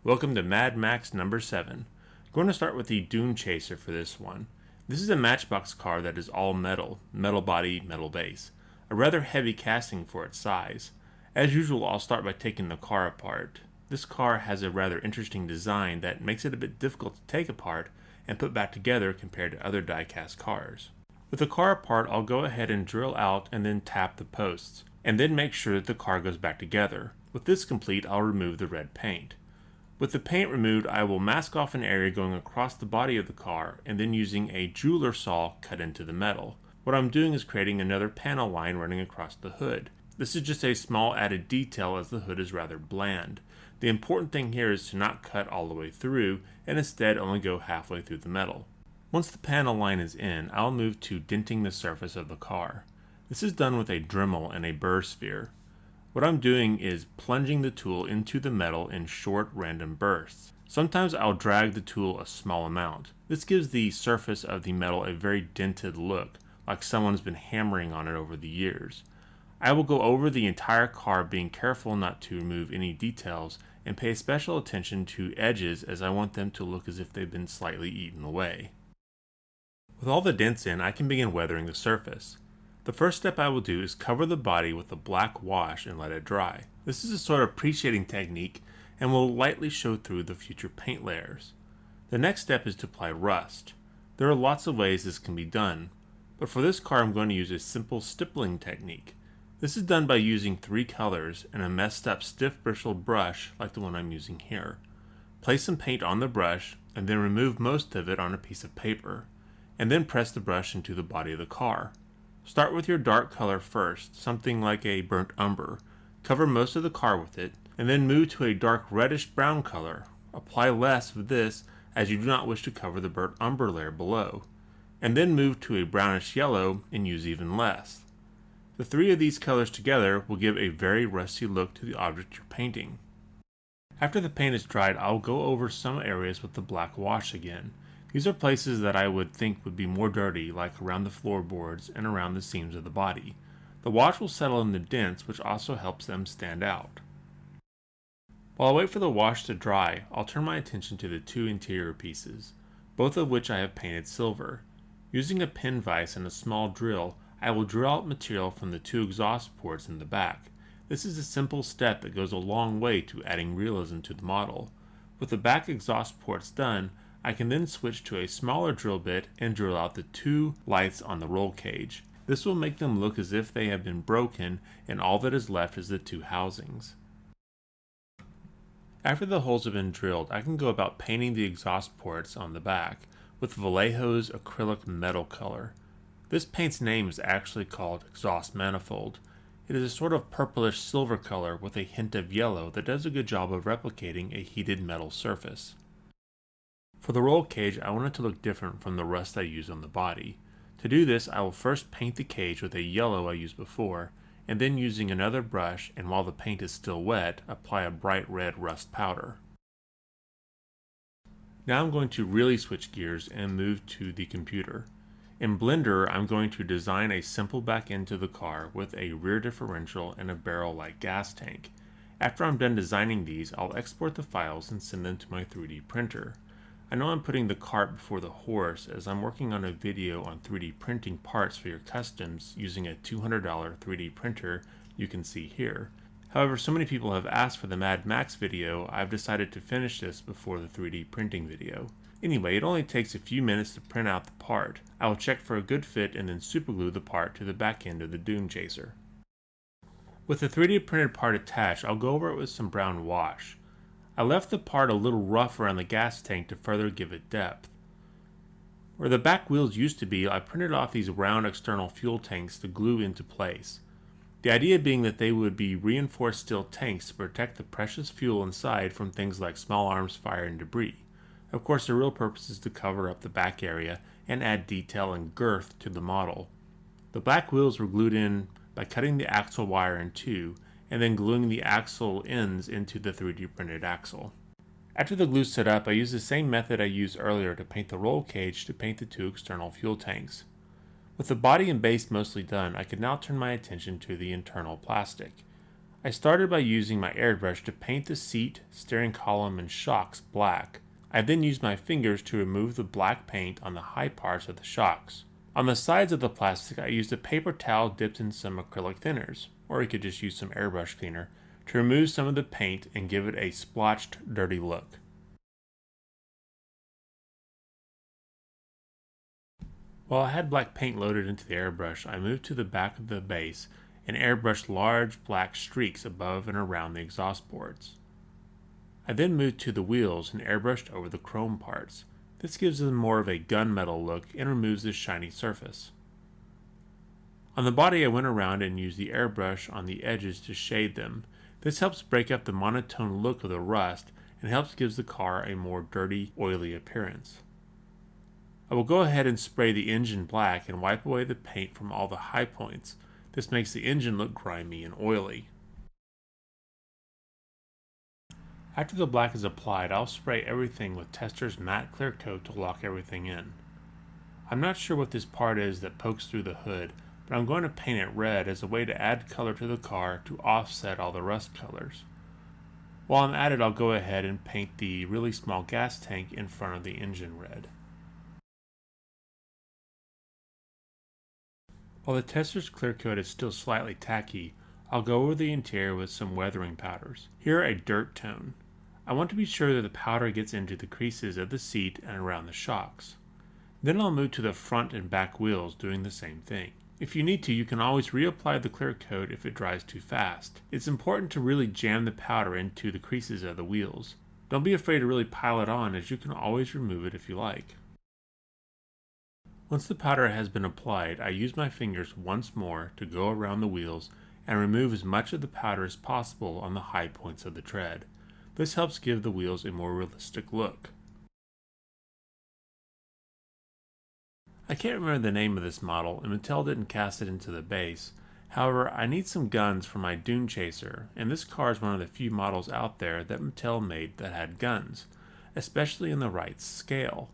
Welcome to Mad Max number 7. I'm going to start with the Dune Chaser for this one. This is a Matchbox car that is all metal body, metal base. A rather heavy casting for its size. As usual, I'll start by taking the car apart. This car has a rather interesting design that makes it a bit difficult to take apart and put back together compared to other die-cast cars. With the car apart, I'll go ahead and drill out and then tap the posts, and then make sure that the car goes back together. With this complete, I'll remove the red paint. With the paint removed, I will mask off an area going across the body of the car and then using a jeweler saw cut into the metal. What I'm doing is creating another panel line running across the hood. This is just a small added detail as the hood is rather bland. The important thing here is to not cut all the way through and instead only go halfway through the metal. Once the panel line is in, I'll move to denting the surface of the car. This is done with a Dremel and a burr sphere. What I'm doing is plunging the tool into the metal in short random bursts. Sometimes I'll drag the tool a small amount. This gives the surface of the metal a very dented look, like someone's been hammering on it over the years. I will go over the entire car, being careful not to remove any details and pay special attention to edges, as I want them to look as if they've been slightly eaten away. With all the dents in, I can begin weathering the surface. The first step I will do is cover the body with a black wash and let it dry. This is a sort of pre-shading technique and will lightly show through the future paint layers. The next step is to apply rust. There are lots of ways this can be done, but for this car I'm going to use a simple stippling technique. This is done by using 3 colors and a messed up stiff bristled brush like the one I'm using here. Place some paint on the brush and then remove most of it on a piece of paper, and then press the brush into the body of the car. Start with your dark color first, something like a burnt umber. Cover most of the car with it, and then move to a dark reddish brown color. Apply less of this as you do not wish to cover the burnt umber layer below. And then move to a brownish yellow and use even less. The 3 of these colors together will give a very rusty look to the object you're painting. After the paint is dried, I'll go over some areas with the black wash again. These are places that I would think would be more dirty, like around the floorboards and around the seams of the body. The wash will settle in the dents, which also helps them stand out. While I wait for the wash to dry, I'll turn my attention to the 2 interior pieces, both of which I have painted silver. Using a pin vise and a small drill, I will drill out material from the 2 exhaust ports in the back. This is a simple step that goes a long way to adding realism to the model. With the back exhaust ports done, I can then switch to a smaller drill bit and drill out the 2 lights on the roll cage. This will make them look as if they have been broken and all that is left is the 2 housings. After the holes have been drilled, I can go about painting the exhaust ports on the back with Vallejo's acrylic metal color. This paint's name is actually called exhaust manifold. It is a sort of purplish silver color with a hint of yellow that does a good job of replicating a heated metal surface. For the roll cage, I want it to look different from the rust I used on the body. To do this, I will first paint the cage with a yellow I used before, and then using another brush, and while the paint is still wet, apply a bright red rust powder. Now I'm going to really switch gears and move to the computer. In Blender, I'm going to design a simple back end to the car with a rear differential and a barrel-like gas tank. After I'm done designing these, I'll export the files and send them to my 3D printer. I know I'm putting the cart before the horse, as I'm working on a video on 3D printing parts for your customs using a $200 3D printer you can see here. However, so many people have asked for the Mad Max video, I've decided to finish this before the 3D printing video. Anyway, it only takes a few minutes to print out the part. I will check for a good fit and then superglue the part to the back end of the Dune Chaser. With the 3D printed part attached, I'll go over it with some brown wash. I left the part a little rough around the gas tank to further give it depth. Where the back wheels used to be, I printed off these round external fuel tanks to glue into place. The idea being that they would be reinforced steel tanks to protect the precious fuel inside from things like small arms fire and debris. Of course, the real purpose is to cover up the back area and add detail and girth to the model. The black wheels were glued in by cutting the axle wire in 2 and then gluing the axle ends into the 3D printed axle. After the glue set up, I used the same method I used earlier to paint the roll cage to paint the 2 external fuel tanks. With the body and base mostly done, I could now turn my attention to the internal plastic. I started by using my airbrush to paint the seat, steering column, and shocks black. I then used my fingers to remove the black paint on the high parts of the shocks. On the sides of the plastic, I used a paper towel dipped in some acrylic thinners, or you could just use some airbrush cleaner, to remove some of the paint and give it a splotched, dirty look. While I had black paint loaded into the airbrush, I moved to the back of the base and airbrushed large black streaks above and around the exhaust ports. I then moved to the wheels and airbrushed over the chrome parts. This gives them more of a gunmetal look and removes the shiny surface. On the body, I went around and used the airbrush on the edges to shade them. This helps break up the monotone look of the rust and helps give the car a more dirty, oily appearance. I will go ahead and spray the engine black and wipe away the paint from all the high points. This makes the engine look grimy and oily. After the black is applied, I'll spray everything with Tester's matte clear coat to lock everything in. I'm not sure what this part is that pokes through the hood, but I'm going to paint it red as a way to add color to the car to offset all the rust colors. While I'm at it, I'll go ahead and paint the really small gas tank in front of the engine red. While the Tester's clear coat is still slightly tacky, I'll go over the interior with some weathering powders. Here a dirt tone. I want to be sure that the powder gets into the creases of the seat and around the shocks. Then I'll move to the front and back wheels doing the same thing. If you need to, you can always reapply the clear coat if it dries too fast. It's important to really jam the powder into the creases of the wheels. Don't be afraid to really pile it on, as you can always remove it if you like. Once the powder has been applied, I use my fingers once more to go around the wheels and remove as much of the powder as possible on the high points of the tread. This helps give the wheels a more realistic look. I can't remember the name of this model, and Mattel didn't cast it into the base. However, I need some guns for my Dune chaser, and this car is one of the few models out there that Mattel made that had guns, especially in the right scale.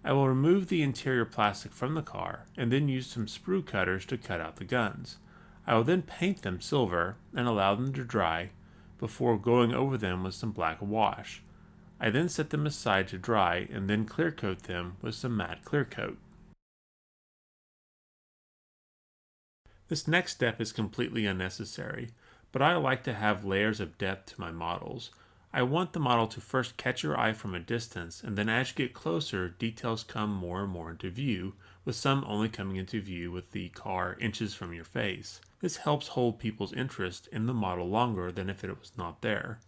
I will remove the interior plastic from the car, and then use some sprue cutters to cut out the guns. I will then paint them silver and allow them to dry before going over them with some black wash. I then set them aside to dry and then clear coat them with some matte clear coat. This next step is completely unnecessary, but I like to have layers of depth to my models. I want the model to first catch your eye from a distance, and then as you get closer, details come more and more into view, with some only coming into view with the car inches from your face. This helps hold people's interest in the model longer than if it was not there.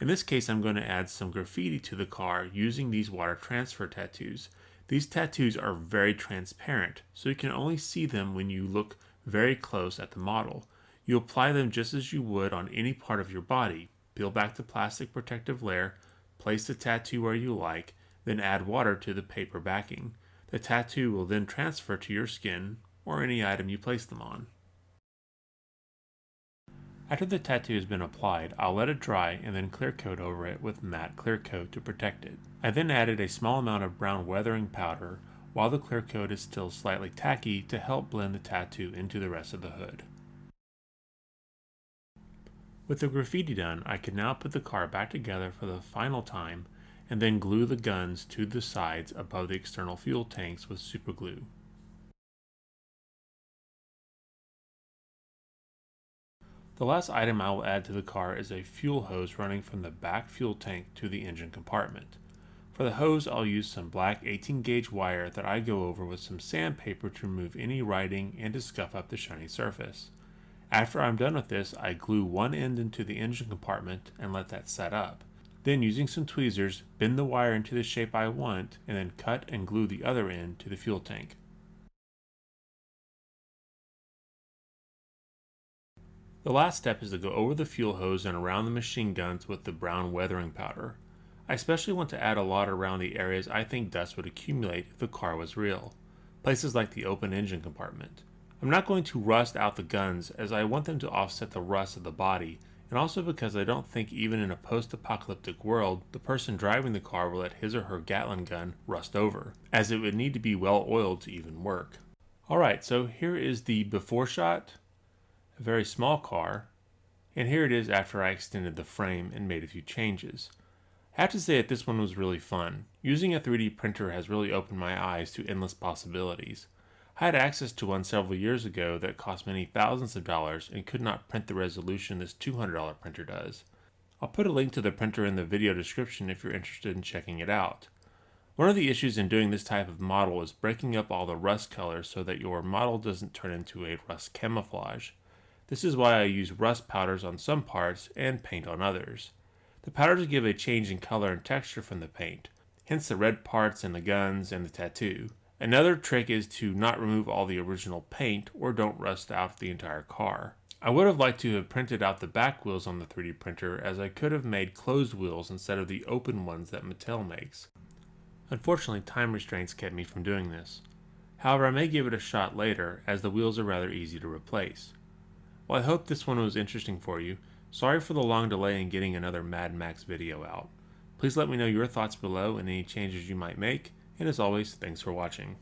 In this case, I'm going to add some graffiti to the car using these water transfer tattoos. These tattoos are very transparent, so you can only see them when you look very close at the model. You apply them just as you would on any part of your body. Peel back the plastic protective layer, place the tattoo where you like, then add water to the paper backing. The tattoo will then transfer to your skin or any item you place them on. After the tattoo has been applied, I'll let it dry and then clear coat over it with matte clear coat to protect it. I then added a small amount of brown weathering powder while the clear coat is still slightly tacky to help blend the tattoo into the rest of the hood. With the graffiti done, I can now put the car back together for the final time and then glue the guns to the sides above the external fuel tanks with super glue. The last item I will add to the car is a fuel hose running from the back fuel tank to the engine compartment. For the hose, I'll use some black 18 gauge wire that I go over with some sandpaper to remove any writing and to scuff up the shiny surface. After I'm done with this, I glue one end into the engine compartment and let that set up. Then, using some tweezers, bend the wire into the shape I want and then cut and glue the other end to the fuel tank. The last step is to go over the fuel hose and around the machine guns with the brown weathering powder. I especially want to add a lot around the areas I think dust would accumulate if the car was real, places like the open engine compartment. I'm not going to rust out the guns as I want them to offset the rust of the body, and also because I don't think even in a post-apocalyptic world, the person driving the car will let his or her Gatling gun rust over, as it would need to be well oiled to even work. Alright, so here is the before shot, a very small car, and here it is after I extended the frame and made a few changes. I have to say that this one was really fun. Using a 3D printer has really opened my eyes to endless possibilities. I had access to one several years ago that cost many thousands of dollars and could not print the resolution this $200 printer does. I'll put a link to the printer in the video description if you're interested in checking it out. One of the issues in doing this type of model is breaking up all the rust colors so that your model doesn't turn into a rust camouflage. This is why I use rust powders on some parts and paint on others. The powders give a change in color and texture from the paint, hence the red parts and the guns and the tattoo. Another trick is to not remove all the original paint or don't rust out the entire car. I would have liked to have printed out the back wheels on the 3D printer, as I could have made closed wheels instead of the open ones that Mattel makes. Unfortunately, time restraints kept me from doing this. However, I may give it a shot later, as the wheels are rather easy to replace. Well, I hope this one was interesting for you. Sorry for the long delay in getting another Mad Max video out. Please let me know your thoughts below and any changes you might make, and as always, thanks for watching.